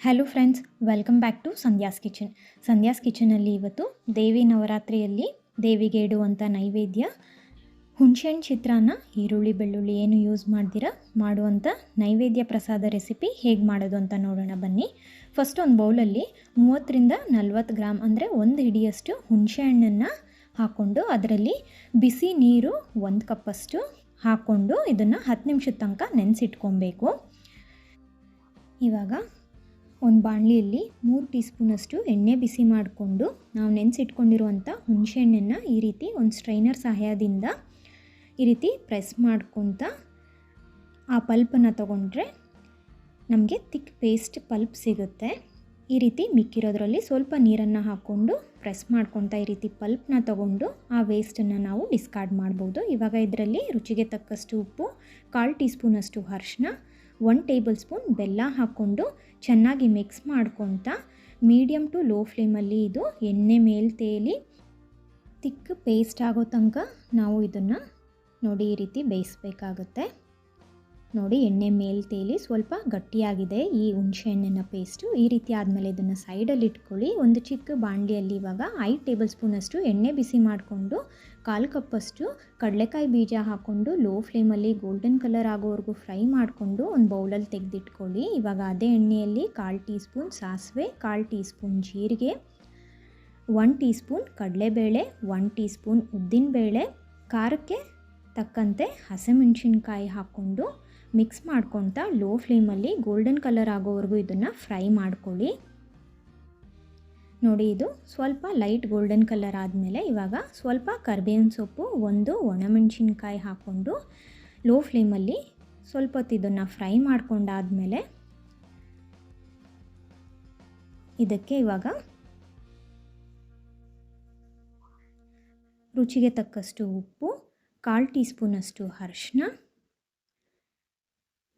Hello friends, welcome back to Sandhya's kitchen. Sandhya's ಕಿಚನಲ್ಲಿ ಇವತ್ತು ದೇವಿ ನವರಾತ್ರಿಯಲ್ಲಿ ದೇವಿಗೆ ಇಡುವಂಥ ನೈವೇದ್ಯ ಹುಣಸೆಹಣ್ಣು ಚಿತ್ರಾನ್ನ, ಈರುಳ್ಳಿ ಬೆಳ್ಳುಳ್ಳಿ ಏನು ಯೂಸ್ ಮಾಡ್ದಿರ ಮಾಡುವಂಥ ನೈವೇದ್ಯ ಪ್ರಸಾದ ರೆಸಿಪಿ ಹೇಗೆ ಮಾಡೋದು ಅಂತ ನೋಡೋಣ ಬನ್ನಿ. ಫಸ್ಟ್ ಒಂದು ಬೌಲಲ್ಲಿ 30-40 ಗ್ರಾಮ್ ಅಂದರೆ 1 ಹಿಡಿಯಷ್ಟು ಹುಣಸೆಹಣ್ಣನ್ನು ಹಾಕ್ಕೊಂಡು ಅದರಲ್ಲಿ ಬಿಸಿ ನೀರು 1 ಕಪ್ಪಷ್ಟು ಹಾಕ್ಕೊಂಡು ಇದನ್ನು 10 ನಿಮಿಷದ ತನಕ ನೆನೆಸಿಟ್ಕೊಬೇಕು. ಇವಾಗ ಒಂದು ಬಾಣಲಿಯಲ್ಲಿ 3 ಟೀ ಸ್ಪೂನಷ್ಟು ಎಣ್ಣೆ ಬಿಸಿ ಮಾಡಿಕೊಂಡು ನಾವು ನೆನೆಸಿಟ್ಕೊಂಡಿರುವಂಥ ಹುಣಸೆಹಣ್ಣನ್ನು ಈ ರೀತಿ ಒಂದು ಸ್ಟ್ರೈನರ್ ಸಹಾಯದಿಂದ ಈ ರೀತಿ ಪ್ರೆಸ್ ಮಾಡ್ಕೊತ ಆ ಪಲ್ಪನ್ನು ತೊಗೊಂಡ್ರೆ ನಮಗೆ ತಿಕ್ ಪೇಸ್ಟ್ ಪಲ್ಪ್ ಸಿಗುತ್ತೆ. ಈ ರೀತಿ ಮಿಕ್ಕಿರೋದ್ರಲ್ಲಿ ಸ್ವಲ್ಪ ನೀರನ್ನು ಹಾಕ್ಕೊಂಡು ಪ್ರೆಸ್ ಮಾಡ್ಕೊತ ಈ ರೀತಿ ಪಲ್ಪ್ನ ತೊಗೊಂಡು ಆ ವೇಸ್ಟನ್ನು ನಾವು ಡಿಸ್ಕಾರ್ಡ್ ಮಾಡ್ಬೋದು. ಇವಾಗ ಇದರಲ್ಲಿ ರುಚಿಗೆ ತಕ್ಕಷ್ಟು ಉಪ್ಪು, 1/4 ಟೀ ಸ್ಪೂನಷ್ಟು ಅರಿಶಿನ, 1 ಟೇಬಲ್ ಸ್ಪೂನ್ ಬೆಲ್ಲ ಹಾಕ್ಕೊಂಡು ಚೆನ್ನಾಗಿ ಮಿಕ್ಸ್ ಮಾಡ್ಕೊತ ಮೀಡಿಯಮ್ ಟು ಲೋ ಫ್ಲೇಮಲ್ಲಿ ಇದು ಎಣ್ಣೆ ಮೇಲೆ ತೇಲಿ ತಿಕ್ ಪೇಸ್ಟ್ ಆಗೋ ತನಕ ನಾವು ಇದನ್ನು ನೋಡಿ ಈ ರೀತಿ ಬೇಯಿಸಬೇಕಾಗುತ್ತೆ. ನೋಡಿ ಎಣ್ಣೆ ಮೇಲೆ ತೇಲಿ ಸ್ವಲ್ಪ ಗಟ್ಟಿಯಾಗಿದೆ ಈ ಹುಣಸೆಹಣ್ಣಿನ ಪೇಸ್ಟು. ಈ ರೀತಿ ಆದಮೇಲೆ ಇದನ್ನು ಸೈಡಲ್ಲಿ ಇಟ್ಕೊಳ್ಳಿ. ಒಂದು ಚಿಕ್ಕ ಬಾಣಲಿಯಲ್ಲಿ ಇವಾಗ 5 ಟೇಬಲ್ ಸ್ಪೂನಷ್ಟು ಎಣ್ಣೆ ಬಿಸಿ ಮಾಡಿಕೊಂಡು 1/4 ಕಪ್ಪಷ್ಟು ಕಡಲೆಕಾಯಿ ಬೀಜ ಹಾಕ್ಕೊಂಡು ಲೋ ಫ್ಲೇಮಲ್ಲಿ ಗೋಲ್ಡನ್ ಕಲರ್ ಆಗೋವರೆಗೂ ಫ್ರೈ ಮಾಡಿಕೊಂಡು ಒಂದು ಬೌಲಲ್ಲಿ ತೆಗೆದಿಟ್ಕೊಳ್ಳಿ. ಇವಾಗ ಅದೇ ಎಣ್ಣೆಯಲ್ಲಿ 1/4 ಟೀ ಸ್ಪೂನ್ ಸಾಸಿವೆ, 1/4 ಟೀ ಸ್ಪೂನ್ ಜೀರಿಗೆ, 1 ಟೀ ಸ್ಪೂನ್ ಕಡಲೆಬೇಳೆ, 1 ಟೀ ಸ್ಪೂನ್ ಉದ್ದಿನಬೇಳೆ, ಖಾರಕ್ಕೆ ತಕ್ಕಂತೆ ಹಸಿಮೆಣಸಿನ್ಕಾಯಿ ಹಾಕ್ಕೊಂಡು ಮಿಕ್ಸ್ ಮಾಡ್ಕೊತ ಲೋ ಫ್ಲೇಮಲ್ಲಿ ಗೋಲ್ಡನ್ ಕಲರ್ ಆಗೋವರೆಗೂ ಇದನ್ನು ಫ್ರೈ ಮಾಡ್ಕೊಳ್ಳಿ. ನೋಡಿ ಇದು ಸ್ವಲ್ಪ ಲೈಟ್ ಗೋಲ್ಡನ್ ಕಲರ್ ಆದಮೇಲೆ ಇವಾಗ ಸ್ವಲ್ಪ ಕರಿಬೇವಿನ ಸೊಪ್ಪು, 1 ಒಣಮೆಣಸಿನ್ಕಾಯಿ ಹಾಕ್ಕೊಂಡು ಲೋ ಫ್ಲೇಮಲ್ಲಿ ಸ್ವಲ್ಪ ಹೊತ್ತು ಇದನ್ನು ಫ್ರೈ ಮಾಡ್ಕೊಂಡಾದಮೇಲೆ ಇದಕ್ಕೆ ಇವಾಗ ರುಚಿಗೆ ತಕ್ಕಷ್ಟು ಉಪ್ಪು, 1/4 ಟೀ ಸ್ಪೂನಷ್ಟು ಅರಿಶಿನ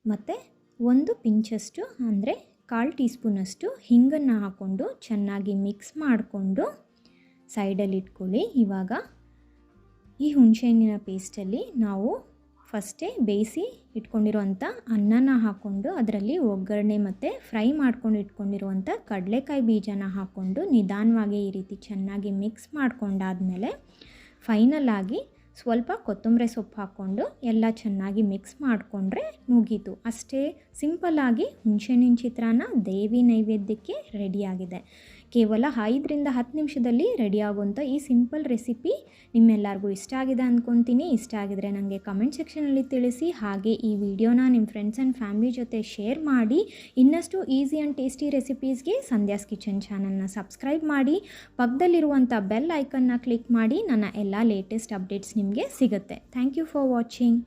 ಮತ್ತು 1 ಪಿಂಚಷ್ಟು ಅಂದರೆ 1/4 ಟೀ ಸ್ಪೂನಷ್ಟು ಹಿಂಗನ್ನು ಹಾಕ್ಕೊಂಡು ಚೆನ್ನಾಗಿ ಮಿಕ್ಸ್ ಮಾಡಿಕೊಂಡು ಸೈಡಲ್ಲಿ ಇಟ್ಕೊಳ್ಳಿ. ಇವಾಗ ಈ ಹುಣಸೆಹಣ್ಣಿನ ಪೇಸ್ಟಲ್ಲಿ ನಾವು ಫಸ್ಟೇ ಬೇಯಿಸಿ ಇಟ್ಕೊಂಡಿರುವಂಥ ಅನ್ನನ ಹಾಕ್ಕೊಂಡು ಅದರಲ್ಲಿ ಒಗ್ಗರಣೆ ಮತ್ತು ಫ್ರೈ ಮಾಡ್ಕೊಂಡು ಇಟ್ಕೊಂಡಿರುವಂಥ ಕಡಲೆಕಾಯಿ ಬೀಜನ ಹಾಕ್ಕೊಂಡು ನಿಧಾನವಾಗಿ ಈ ರೀತಿ ಚೆನ್ನಾಗಿ ಮಿಕ್ಸ್ ಮಾಡ್ಕೊಂಡಾದಮೇಲೆ ಫೈನಲ್ ಆಗಿ ಸ್ವಲ್ಪ ಕೊತ್ತಂಬರಿ ಸೊಪ್ಪು ಹಾಕ್ಕೊಂಡು ಎಲ್ಲ ಚೆನ್ನಾಗಿ ಮಿಕ್ಸ್ ಮಾಡಿಕೊಂಡ್ರೆ ಮುಗೀತು. ಅಷ್ಟೇ ಸಿಂಪಲ್ಲಾಗಿ ಹುಣಸೆಹಣ್ಣಿನ ಚಿತ್ರಾನ್ನ ದೇವಿ ನೈವೇದ್ಯಕ್ಕೆ ರೆಡಿಯಾಗಿದೆ. ಕೇವಲ 5-10 ನಿಮಿಷದಲ್ಲಿ ರೆಡಿಯಾಗುವಂಥ ಈ ಸಿಂಪಲ್ ರೆಸಿಪಿ ನಿಮ್ಮೆಲ್ಲರಿಗೂ ಇಷ್ಟ ಆಗಿದೆ ಅಂದ್ಕೊತೀನಿ. ಇಷ್ಟ ಆಗಿದರೆ ನನಗೆ ಕಮೆಂಟ್ ಸೆಕ್ಷನಲ್ಲಿ ತಿಳಿಸಿ. ಹಾಗೆ ಈ ವಿಡಿಯೋನ ನಿಮ್ಮ ಫ್ರೆಂಡ್ಸ್ ಆ್ಯಂಡ್ ಫ್ಯಾಮಿಲಿ ಜೊತೆ ಶೇರ್ ಮಾಡಿ. ಇನ್ನಷ್ಟು ಈಸಿ ಆ್ಯಂಡ್ ಟೇಸ್ಟಿ ರೆಸಿಪೀಸ್ಗೆ ಸಂಧ್ಯಾಸ್ ಕಿಚನ್ ಚಾನಲ್ನ ಸಬ್ಸ್ಕ್ರೈಬ್ ಮಾಡಿ. ಪಕ್ಕದಲ್ಲಿರುವಂಥ ಬೆಲ್ ಐಕನ್ನ ಕ್ಲಿಕ್ ಮಾಡಿ. ನನ್ನ ಎಲ್ಲ ಲೇಟೆಸ್ಟ್ ಅಪ್ಡೇಟ್ಸ್ ನಿಮಗೆ ಸಿಗುತ್ತೆ. Thank you for watching.